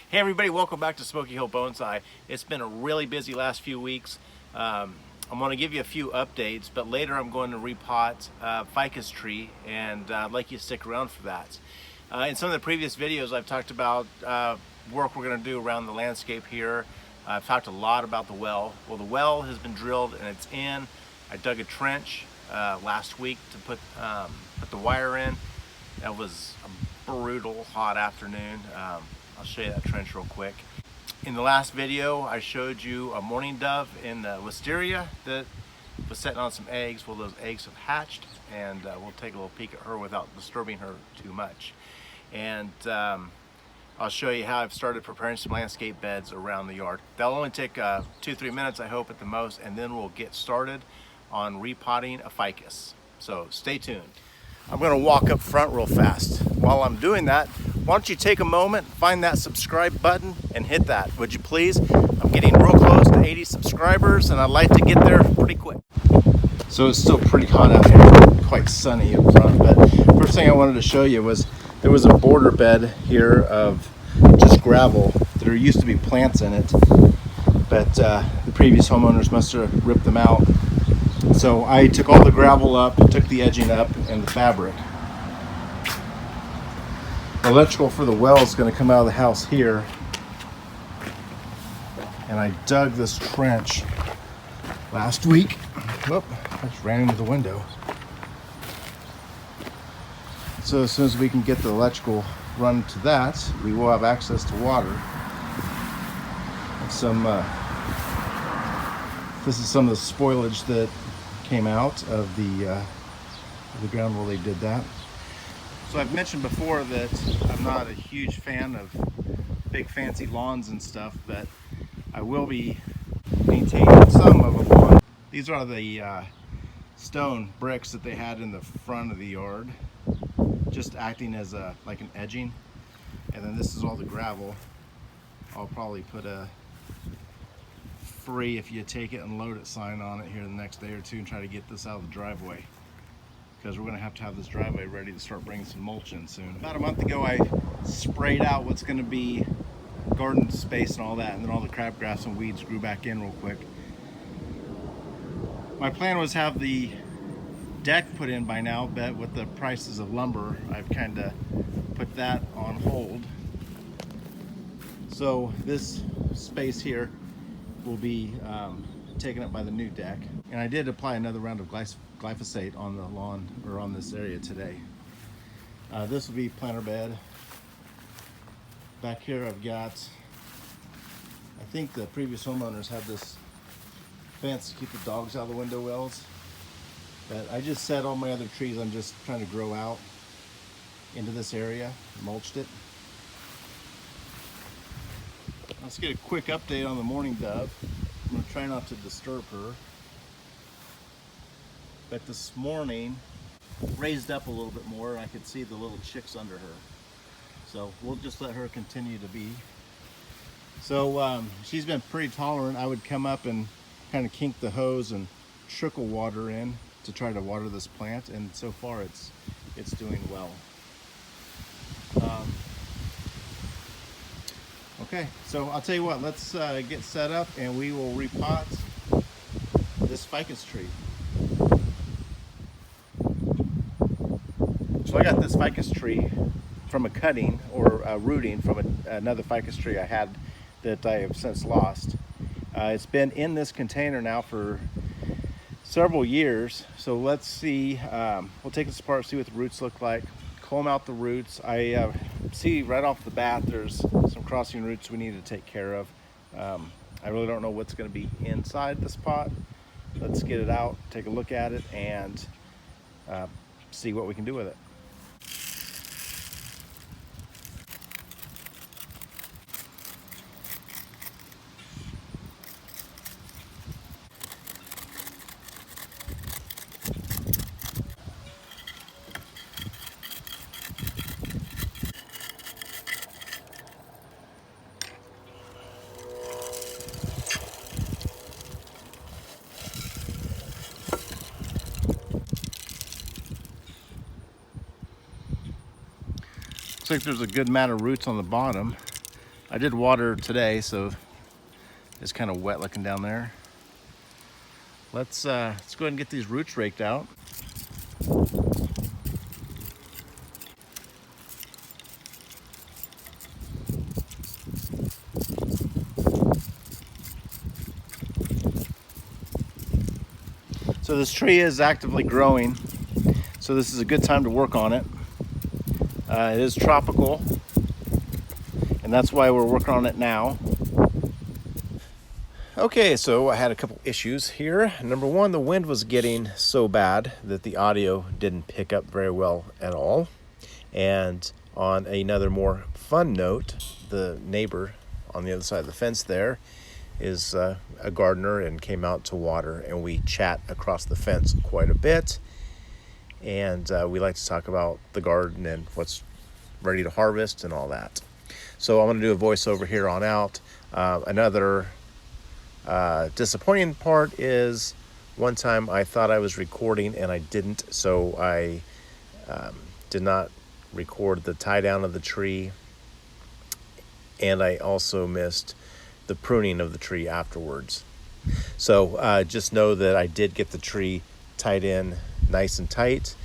Hey everybody, welcome back to Smoky Hill Bonsai. It's been a really busy last few weeks. I'm going to give you a few updates, but later I'm going to repot ficus tree, and I'd like you to stick around for that. In some of the previous videos I've talked about work we're going to do around the landscape here. I've talked a lot about the well. Well, the well has been drilled and it's in. I dug a trench last week to put the wire in. That was a brutal hot afternoon. I'll show you that trench real quick. In the last video, I showed you a mourning dove in the wisteria that was setting on some eggs. Well, those eggs have hatched, and we'll take a little peek at her without disturbing her too much. And I'll show you how I've started preparing some landscape beds around the yard. That'll only take 2-3 minutes, I hope, at the most, and then we'll get started on repotting a ficus. So stay tuned. I'm going to walk up front real fast. While I'm doing that, why don't you take a moment, find that subscribe button and hit that, would you please? I'm getting real close to 80 subscribers and I'd like to get there pretty quick. So it's still pretty hot out here, quite sunny up front, but first thing I wanted to show you was there was a border bed here of just gravel. There used to be plants in it, but the previous homeowners must have ripped them out. So I took all the gravel up, took the edging up, and the fabric. The electrical for the well is going to come out of the house here. And I dug this trench last week. Whoop, I just ran into the window. So as soon as we can get the electrical run to that, we will have access to water. And this is some of the spoilage that came out of the ground where they did that. So I've mentioned before that I'm not a huge fan of big fancy lawns and stuff, but I will be maintaining some of a lawn. These are the stone bricks that they had in the front of the yard, just acting as like an edging. And then this is all the gravel. I'll probably put a free if you take it and load it sign on it here the next day or two and try to get this out of the driveway, because we're going to have this driveway ready to start bringing some mulch in soon. About a month ago I sprayed out what's going to be garden space and all that, and then all the crabgrass and weeds grew back in real quick. My plan was have the deck put in by now, but with the prices of lumber I've kind of put that on hold. So this space here will be taken up by the new deck. And I did apply another round of glyphosate on the lawn, or on this area today. This will be planter bed. Back here I've got, I think the previous homeowners had this fence to keep the dogs out of the window wells. But I just set all my other trees I'm just trying to grow out into this area, mulched it. Let's get a quick update on the mourning dove. I'm going to try not to disturb her. But this morning, raised up a little bit more, and I could see the little chicks under her. So we'll just let her continue to be. So she's been pretty tolerant. I would come up and kind of kink the hose and trickle water in to try to water this plant, and so far it's doing well. Okay, so I'll tell you what, let's get set up and we will repot this ficus tree. So I got this ficus tree from a cutting or a rooting from another ficus tree I had that I have since lost. It's been in this container now for several years. So let's see, we'll take this apart, see what the roots look like, comb out the roots. I see right off the bat there's some crossing roots we need to take care of. I really don't know what's going to be inside this pot. Let's get it out, take a look at it, and see what we can do with it. Looks like there's a good amount of roots on the bottom. I did water today, so it's kind of wet looking down there. Let's go ahead and get these roots raked out. So this tree is actively growing, so this is a good time to work on it. It is tropical, and that's why we're working on it now. Okay, so I had a couple issues here. Number one, the wind was getting so bad that the audio didn't pick up very well at all. And on another more fun note, the neighbor on the other side of the fence there is a gardener and came out to water, and we chat across the fence quite a bit. And we like to talk about the garden and what's ready to harvest and all that. So I'm going to do a voiceover here on out. Another disappointing part is one time I thought I was recording and I didn't, so I did not record the tie down of the tree, and I also missed the pruning of the tree afterwards. So just know that I did get the tree tied in nice and tight,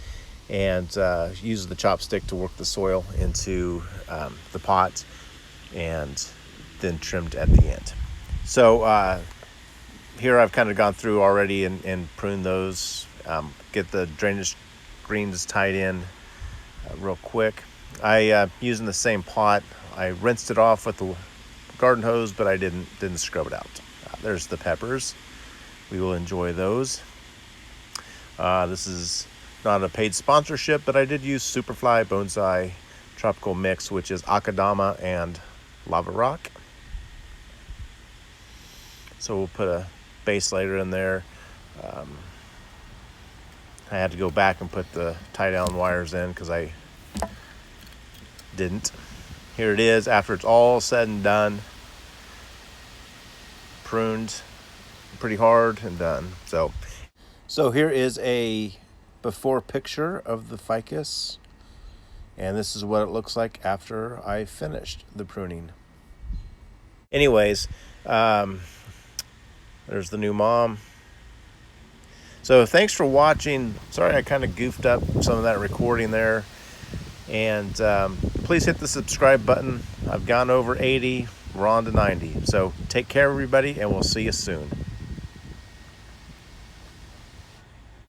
and use the chopstick to work the soil into the pot, and then trimmed at the end. So here I've kind of gone through already and pruned those, get the drainage greens tied in real quick. I using the same pot. I rinsed it off with the garden hose, but I didn't scrub it out. There's the peppers. We will enjoy those. This is not a paid sponsorship, but I did use Superfly Bonsai Tropical Mix, which is Akadama and Lava Rock. So we'll put a base layer in there. I had to go back and put the tie down wires in because I didn't. Here it is after it's all said and done. Pruned pretty hard and done. So here is a before picture of the ficus, and this is what it looks like after I finished the pruning. Anyways, there's the new mom. So thanks for watching. Sorry I kind of goofed up some of that recording there. And please hit the subscribe button. I've gone over 80. We're on to 90. So take care, everybody, and we'll see you soon.